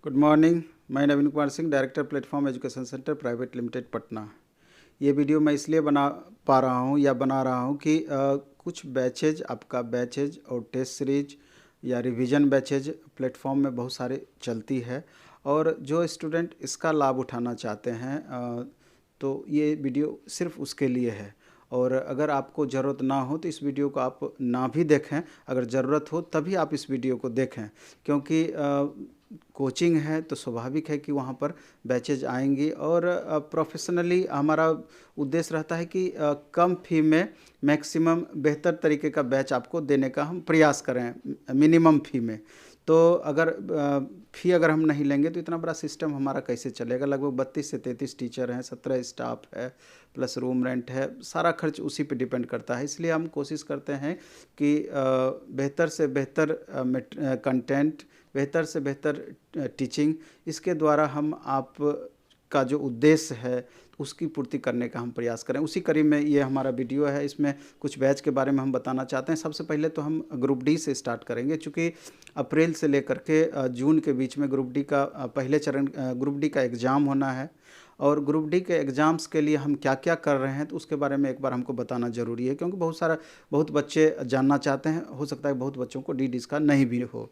Good morning. मैं Naveen Kumar Singh, director platform education centre private limited Patna. ये video मैं इसलिए बना रहा हूँ कि कुछ बैचेज, आपका बैचेज और टेस्ट सीरीज या रिवीजन बैचेज प्लेटफॉर्म में बहुत सारे चलती है, और जो स्टूडेंट इसका लाभ उठाना चाहते हैं तो ये वीडियो सिर्फ उसके लिए है। और अगर आपको ज़रूरत ना हो तो इस वीडियो को आप ना भी देखें, अगर ज़रूरत हो तभी आप इस वीडियो को देखें, क्योंकि कोचिंग है तो स्वाभाविक है कि वहाँ पर बैचेज आएंगी। और प्रोफेशनली हमारा उद्देश्य रहता है कि कम फ़ी में मैक्सिमम बेहतर तरीके का बैच आपको देने का हम प्रयास करें, मिनिमम फ़ी में। तो अगर फ़ी अगर हम नहीं लेंगे तो इतना बड़ा सिस्टम हमारा कैसे चलेगा। लगभग 32 से 33 टीचर हैं, 17 स्टाफ है, प्लस रूम रेंट है, सारा खर्च उसी पे डिपेंड करता है। इसलिए हम कोशिश करते हैं कि बेहतर से बेहतर कंटेंट, बेहतर से बेहतर टीचिंग, इसके द्वारा हम आप का जो उद्देश्य है उसकी पूर्ति करने का हम प्रयास करें। उसी कड़ी में ये हमारा वीडियो है। इसमें कुछ बैच के बारे में हम बताना चाहते हैं। सबसे पहले तो हम ग्रुप डी से स्टार्ट करेंगे, चूँकि अप्रैल से लेकर के जून के बीच में ग्रुप डी का पहले चरण ग्रुप डी का एग्ज़ाम होना है। और ग्रुप डी के एग्ज़ाम्स के लिए हम क्या क्या कर रहे हैं तो उसके बारे में एक बार हमको बताना ज़रूरी है, क्योंकि बहुत बच्चे जानना चाहते हैं। हो सकता है बहुत बच्चों को डी का नहीं भी हो।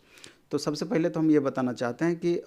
तो सबसे पहले तो हम ये बताना चाहते हैं कि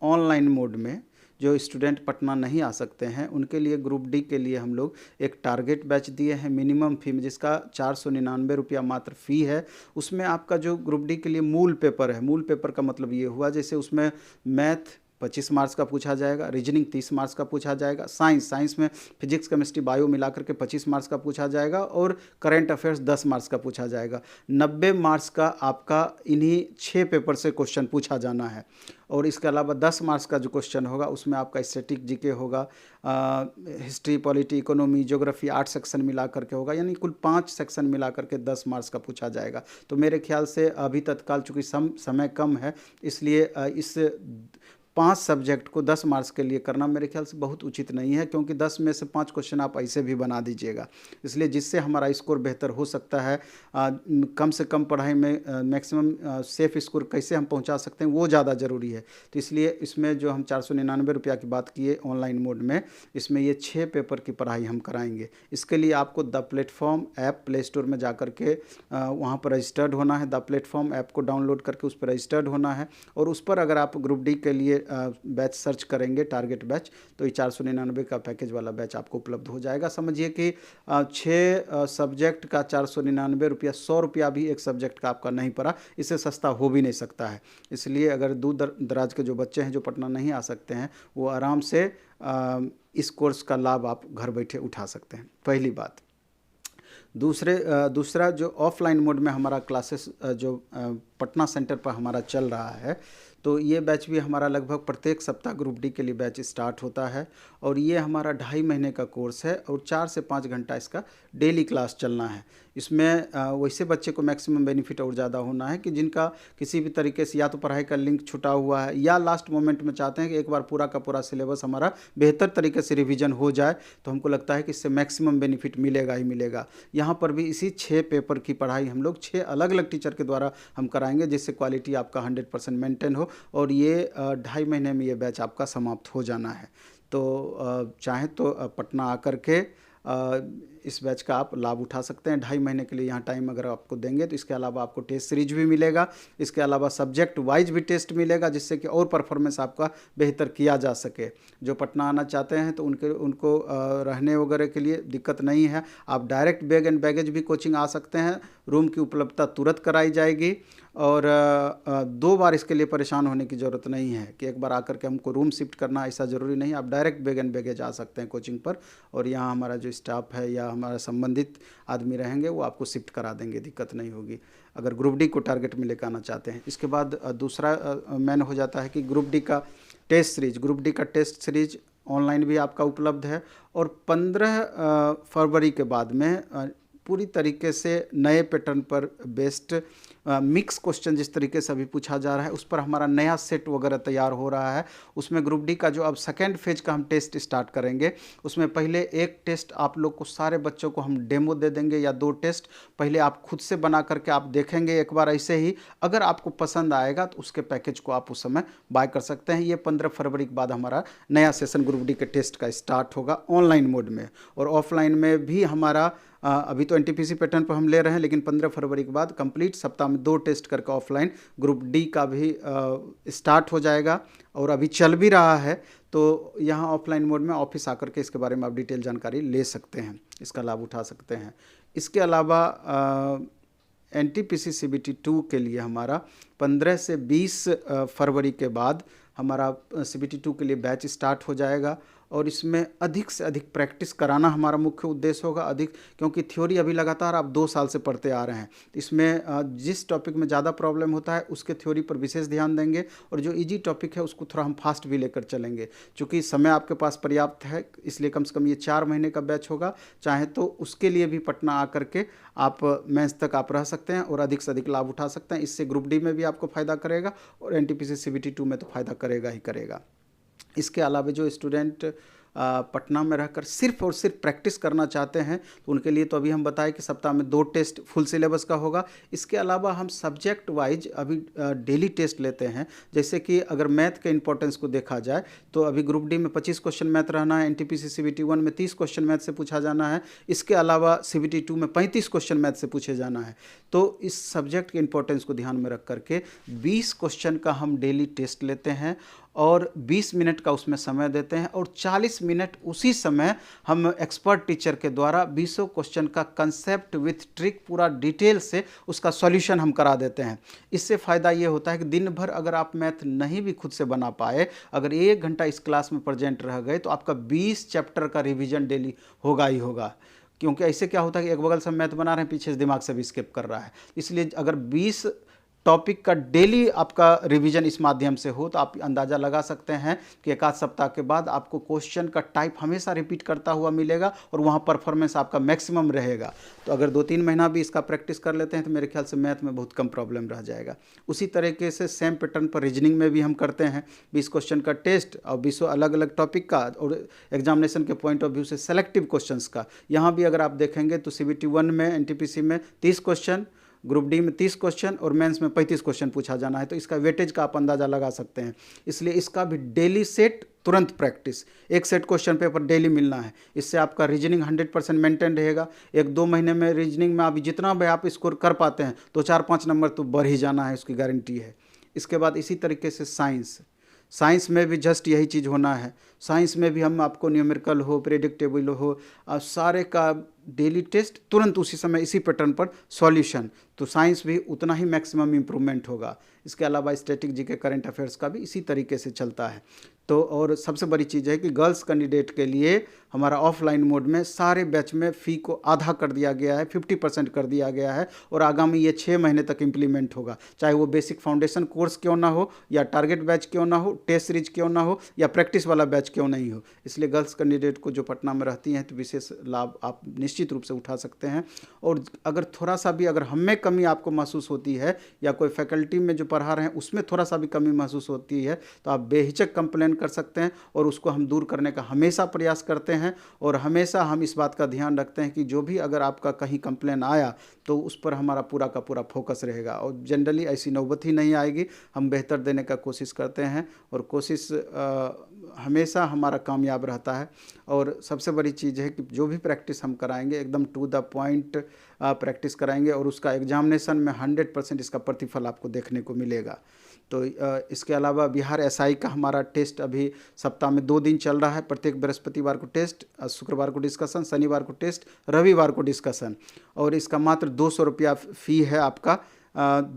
ऑनलाइन मोड में जो स्टूडेंट पटना नहीं आ सकते हैं उनके लिए ग्रुप डी के लिए हम लोग एक टारगेट बैच दिए हैं मिनिमम फ़ी में, जिसका 499 रुपया मात्र फ़ी है। उसमें आपका जो ग्रुप डी के लिए मूल पेपर है, मूल पेपर का मतलब ये हुआ जैसे उसमें मैथ 25 मार्क्स का पूछा जाएगा, रीजनिंग 30 मार्क्स का पूछा जाएगा, साइंस में फिजिक्स केमिस्ट्री बायो मिला करके 25 मार्क्स का पूछा जाएगा, और करंट अफेयर्स 10 मार्क्स का पूछा जाएगा। 90 मार्क्स का आपका इन्हीं 6 पेपर से क्वेश्चन पूछा जाना है। और इसके अलावा 10 मार्क्स का जो क्वेश्चन होगा उसमें आपका स्टैटिक जीके होगा, history, polity, economy, geography 8 section मिला करके होगा, यानी कुल 5 सेक्शन मिला करके 10 मार्क्स का पूछा जाएगा। तो मेरे ख्याल से अभी तत्काल चूँकि समय कम है, इसलिए इस 5 सब्जेक्ट को 10 मार्क्स के लिए करना मेरे ख्याल से बहुत उचित नहीं है, क्योंकि 10 में से 5 क्वेश्चन आप ऐसे भी बना दीजिएगा। इसलिए जिससे हमारा स्कोर बेहतर हो सकता है, कम से कम पढ़ाई में मैक्सिमम सेफ स्कोर कैसे हम पहुंचा सकते हैं वो ज़्यादा ज़रूरी है। तो इसलिए इसमें जो हम 499 रुपया की बात किए ऑनलाइन मोड में, इसमें ये 6 पेपर की पढ़ाई हम कराएंगे। इसके लिए आपको the platform app play store में जा करके वहाँ पर रजिस्टर्ड होना है। द प्लेटफॉर्म ऐप को डाउनलोड करके उस पर रजिस्टर्ड होना है, और उस पर अगर आप ग्रुप डी के लिए बैच सर्च करेंगे, टारगेट बैच, तो ये 499 का पैकेज वाला बैच आपको उपलब्ध हो जाएगा। समझिए कि 6 सब्जेक्ट का 499 रुपया, 100 रुपया भी एक सब्जेक्ट का आपका नहीं पड़ा। इससे सस्ता हो भी नहीं सकता है। इसलिए अगर दूर दराज के जो बच्चे हैं जो पटना नहीं आ सकते हैं, वो आराम से इस कोर्स का लाभ आप घर बैठे उठा सकते हैं, पहली बात। दूसरा जो ऑफलाइन मोड में हमारा क्लासेस जो पटना सेंटर पर हमारा चल रहा है, तो ये बैच भी हमारा लगभग प्रत्येक सप्ताह ग्रुप डी के लिए बैच स्टार्ट होता है। और ये हमारा 2.5 महीने का कोर्स है, और 4 से 5 घंटा इसका डेली क्लास चलना है। इसमें वैसे बच्चे को मैक्सिमम बेनिफिट और ज़्यादा होना है कि जिनका किसी भी तरीके से या तो पढ़ाई का लिंक छुटा हुआ है, या लास्ट मोमेंट में चाहते हैं कि एक बार पूरा का पूरा सिलेबस हमारा बेहतर तरीके से रिवीजन हो जाए, तो हमको लगता है कि इससे मैक्सिमम बेनिफिट मिलेगा ही मिलेगा। यहाँ पर भी इसी 6 पेपर की पढ़ाई हम लोग 6 अलग अलग टीचर के द्वारा हम कराएंगे, जिससे क्वालिटी आपका 100% मेंटेन हो, और ये 2.5 महीने में ये बैच आपका समाप्त हो जाना है। तो चाहे तो पटना आकर के इस बैच का आप लाभ उठा सकते हैं। 2.5 महीने के लिए यहाँ टाइम अगर आपको देंगे तो इसके अलावा आपको टेस्ट सीरीज भी मिलेगा, इसके अलावा सब्जेक्ट वाइज भी टेस्ट मिलेगा, जिससे कि और परफॉर्मेंस आपका बेहतर किया जा सके। जो पटना आना चाहते हैं तो उनको रहने वगैरह के लिए दिक्कत नहीं है। आप डायरेक्ट बैग एंड बैगेज भी कोचिंग आ सकते हैं, रूम की उपलब्धता तुरंत कराई जाएगी, और 2 बार इसके लिए परेशान होने की ज़रूरत नहीं है कि एक बार आकर के हमको रूम शिफ्ट करना, ऐसा ज़रूरी नहीं। आप डायरेक्ट बैग एंड बैगेज आ सकते हैं कोचिंग पर, और यहाँ हमारा जो स्टाफ है या हमारा संबंधित आदमी रहेंगे वो आपको शिफ्ट करा देंगे, दिक्कत नहीं होगी अगर ग्रुप डी को टारगेट में लेकर आना चाहते हैं। इसके बाद दूसरा मेन हो जाता है कि ग्रुप डी का टेस्ट सीरीज। ग्रुप डी का टेस्ट सीरीज ऑनलाइन भी आपका उपलब्ध है, और 15 फरवरी के बाद में पूरी तरीके से नए पैटर्न पर बेस्ड मिक्स क्वेश्चन जिस तरीके से अभी पूछा जा रहा है उस पर हमारा नया सेट वगैरह तैयार हो रहा है। उसमें ग्रुप डी का जो अब सेकेंड फेज का हम टेस्ट स्टार्ट करेंगे, उसमें पहले एक टेस्ट आप लोग को सारे बच्चों को हम डेमो दे देंगे या 2 टेस्ट पहले आप खुद से बना करके आप देखेंगे एक बार ऐसे ही। अगर आपको पसंद आएगा तो उसके पैकेज को आप उस समय बाय कर सकते हैं। ये 15 फरवरी के बाद हमारा नया सेशन ग्रुप डी के टेस्ट का स्टार्ट होगा ऑनलाइन मोड में, और ऑफलाइन में भी हमारा अभी तो एनटीपीसी पैटर्न पर हम ले रहे हैं, लेकिन 15 फरवरी के बाद कंप्लीट सप्ताह में 2 टेस्ट करके ऑफलाइन ग्रुप डी का भी स्टार्ट हो जाएगा और अभी चल भी रहा है। तो यहाँ ऑफलाइन मोड में ऑफिस आकर के इसके बारे में आप डिटेल जानकारी ले सकते हैं, इसका लाभ उठा सकते हैं। इसके अलावा एनटीपीसी सीबीटी 2 के लिए हमारा 15 से 20 फरवरी के बाद हमारा सीबीटी 2 के लिए बैच स्टार्ट हो जाएगा, और इसमें अधिक से अधिक प्रैक्टिस कराना हमारा मुख्य उद्देश्य होगा। अधिक, क्योंकि थ्योरी अभी लगातार आप 2 साल से पढ़ते आ रहे हैं, इसमें जिस टॉपिक में ज़्यादा प्रॉब्लम होता है उसके थ्योरी पर विशेष ध्यान देंगे, और जो इजी टॉपिक है उसको थोड़ा हम फास्ट भी लेकर चलेंगे। चूँकि समय आपके पास पर्याप्त है, इसलिए कम से कम ये 4 महीने का बैच होगा। चाहे तो उसके लिए भी पटना आकर के आप मेंस तक आप रह सकते हैं और अधिक से अधिक लाभ उठा सकते हैं। इससे ग्रुप डी में भी आपको फ़ायदा करेगा और एनटीपीसी सीबीटी 2 में तो फ़ायदा करेगा ही करेगा। इसके अलावा जो स्टूडेंट पटना में रहकर सिर्फ और सिर्फ प्रैक्टिस करना चाहते हैं तो उनके लिए तो अभी हम बताएं कि सप्ताह में 2 टेस्ट फुल सिलेबस का होगा। इसके अलावा हम सब्जेक्ट वाइज अभी डेली टेस्ट लेते हैं। जैसे कि अगर मैथ के इंपॉर्टेंस को देखा जाए तो अभी ग्रुप डी में 25 क्वेश्चन मैथ रहना है, एनटीपीसी सीबीटी 1 में 30 क्वेश्चन मैथ से पूछा जाना है, इसके अलावा सीबीटी 2 में 35 क्वेश्चन मैथ से पूछे जाना है। तो इस सब्जेक्ट के इंपॉर्टेंस को ध्यान में रख करके 20 क्वेश्चन का हम डेली टेस्ट लेते हैं और 20 मिनट का उसमें समय देते हैं, और 40 मिनट उसी समय हम एक्सपर्ट टीचर के द्वारा 20 क्वेश्चन का कंसेप्ट विथ ट्रिक पूरा डिटेल से उसका सॉल्यूशन हम करा देते हैं। इससे फ़ायदा ये होता है कि दिन भर अगर आप मैथ नहीं भी खुद से बना पाए, अगर 1 घंटा इस क्लास में प्रेजेंट रह गए तो आपका 20 चैप्टर का रिविजन डेली होगा ही होगा। क्योंकि ऐसे क्या होता है कि एक बगल से मैथ बना रहे हैं, पीछे से दिमाग से भी स्किप कर रहा है। इसलिए अगर 20 टॉपिक का डेली आपका रिवीजन इस माध्यम से हो तो आप अंदाज़ा लगा सकते हैं कि 1 आध सप्ताह के बाद आपको क्वेश्चन का टाइप हमेशा रिपीट करता हुआ मिलेगा और वहाँ परफॉर्मेंस आपका मैक्सिमम रहेगा। तो अगर 2-3 महीना भी इसका प्रैक्टिस कर लेते हैं तो मेरे ख्याल से मैथ में बहुत कम प्रॉब्लम रह जाएगा। उसी तरीके से सेम पैटर्न पर रीजनिंग में भी हम करते हैं 20 क्वेश्चन का टेस्ट और 20 अलग अलग टॉपिक का, और एग्जामिनेशन के पॉइंट ऑफ व्यू से सेलेक्टिव क्वेश्चंस का। यहाँ भी अगर आप देखेंगे तो सीबीटी 1 में एनटीपीसी में 30 क्वेश्चन, ग्रुप डी में 30 क्वेश्चन और मेंस में 35 क्वेश्चन पूछा जाना है। तो इसका वेटेज का आप अंदाज़ा लगा सकते हैं। इसलिए इसका भी डेली सेट, तुरंत प्रैक्टिस, एक सेट क्वेश्चन पेपर डेली मिलना है। इससे आपका रीजनिंग 100% मेंटेन रहेगा। 1-2 महीने में रीजनिंग में अभी जितना भी आप स्कोर कर पाते हैं तो 4-5 नंबर तो बढ़ ही जाना है, उसकी गारंटी है। इसके बाद इसी तरीके से साइंस में भी जस्ट यही चीज़ होना है। साइंस में भी हम आपको न्यूमेरिकल हो, प्रेडिक्टेबल हो, सारे का डेली टेस्ट, तुरंत उसी समय इसी पैटर्न पर सॉल्यूशन। तो साइंस भी उतना ही मैक्सिमम इम्प्रूवमेंट होगा। इसके अलावा स्टैटिक जीके, करंट अफेयर्स का भी इसी तरीके से चलता है। तो और सबसे बड़ी चीज़ है कि गर्ल्स कैंडिडेट के लिए हमारा ऑफलाइन मोड में सारे बैच में फ़ी को आधा कर दिया गया है, 50% कर दिया गया है, और आगामी ये 6 महीने तक इम्प्लीमेंट होगा। चाहे वो बेसिक फाउंडेशन कोर्स क्यों ना हो, या टारगेट बैच क्यों ना हो, टेस्ट सीरीज क्यों ना हो, या प्रैक्टिस वाला बैच क्यों नहीं हो। इसलिए गर्ल्स कैंडिडेट को जो पटना में रहती हैं तो विशेष लाभ आप निश्चित रूप से उठा सकते हैं। और अगर थोड़ा सा भी अगर हमें कमी आपको महसूस होती है या कोई फैकल्टी में जो पढ़ा रहे हैं उसमें थोड़ा सा भी कमी महसूस होती है तो आप बेहिचक कंप्लेन कर सकते हैं, और उसको हम दूर करने का हमेशा प्रयास करते हैं। और हमेशा हम इस बात का ध्यान रखते हैं कि जो भी अगर आपका कहीं कंप्लेन आया तो उस पर हमारा पूरा का पूरा फोकस रहेगा, और जनरली ऐसी नौबत ही नहीं आएगी। हम बेहतर देने का कोशिश करते हैं और कोशिश हमेशा हमारा कामयाब रहता है। और सबसे बड़ी चीज़ है कि जो भी प्रैक्टिस हम कराएंगे एकदम टू द पॉइंट प्रैक्टिस कराएंगे, और उसका एग्जामिनेशन में 100% इसका प्रतिफल आपको देखने को मिलेगा। तो इसके अलावा बिहार एसआई का हमारा टेस्ट अभी सप्ताह में 2 दिन चल रहा है। प्रत्येक बृहस्पतिवार को टेस्ट, शुक्रवार को डिस्कशन, शनिवार को टेस्ट, रविवार को डिस्कशन, और इसका मात्र 200 रुपया फ़ी है आपका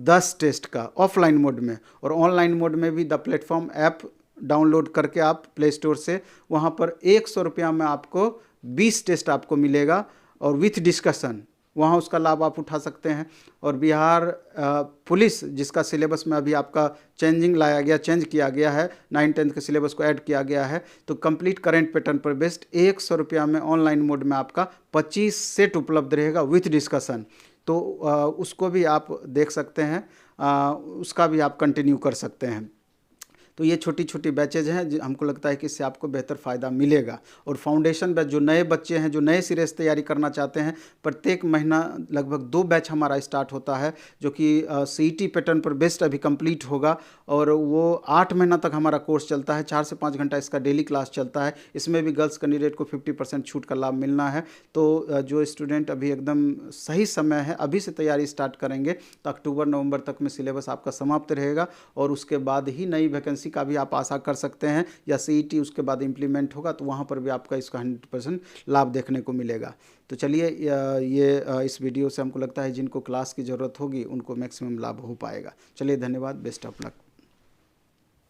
10 टेस्ट का ऑफलाइन मोड में। और ऑनलाइन मोड में भी द प्लेटफॉर्म ऐप डाउनलोड करके आप प्ले स्टोर से, वहाँ पर 100 रुपया में आपको 20 टेस्ट आपको मिलेगा और विथ डिस्कशन, वहाँ उसका लाभ आप उठा सकते हैं। और बिहार पुलिस जिसका सिलेबस में अभी आपका चेंज किया गया है, 9-10 के सिलेबस को ऐड किया गया है, तो कंप्लीट करेंट पैटर्न पर बेस्ड 100 रुपया में ऑनलाइन मोड में आपका 25 सेट उपलब्ध रहेगा विथ डिस्कशन। तो उसको भी आप देख सकते हैं, उसका भी आप कंटिन्यू कर सकते हैं। तो ये छोटी छोटी बैचेज हैं हमको लगता है कि इससे आपको बेहतर फ़ायदा मिलेगा। और फाउंडेशन बैच जो नए बच्चे हैं, जो नए सिरे से तैयारी करना चाहते हैं, प्रत्येक महीना लगभग 2 बैच हमारा स्टार्ट होता है, जो कि CET पैटर्न पर बेस्ड अभी कंप्लीट होगा। और वो 8 महीना तक हमारा कोर्स चलता है, 4 से 5 घंटा इसका डेली क्लास चलता है। इसमें भी गर्ल्स कैंडिडेट को 50% छूट का लाभ मिलना है। तो जो स्टूडेंट अभी एकदम सही समय है, अभी से तैयारी स्टार्ट करेंगे तो अक्टूबर नवंबर तक में सिलेबस आपका समाप्त रहेगा, और उसके बाद ही नई वैकेंसी का भी आप आशा कर सकते हैं, या CET उसके बाद इम्प्लीमेंट होगा तो वहाँ पर भी आपका इसका 100% लाभ देखने को मिलेगा। तो चलिए, इस वीडियो से हमको लगता है जिनको क्लास की ज़रूरत होगी उनको मैक्सिमम लाभ हो पाएगा। चलिए, धन्यवाद, बेस्ट ऑफ लक।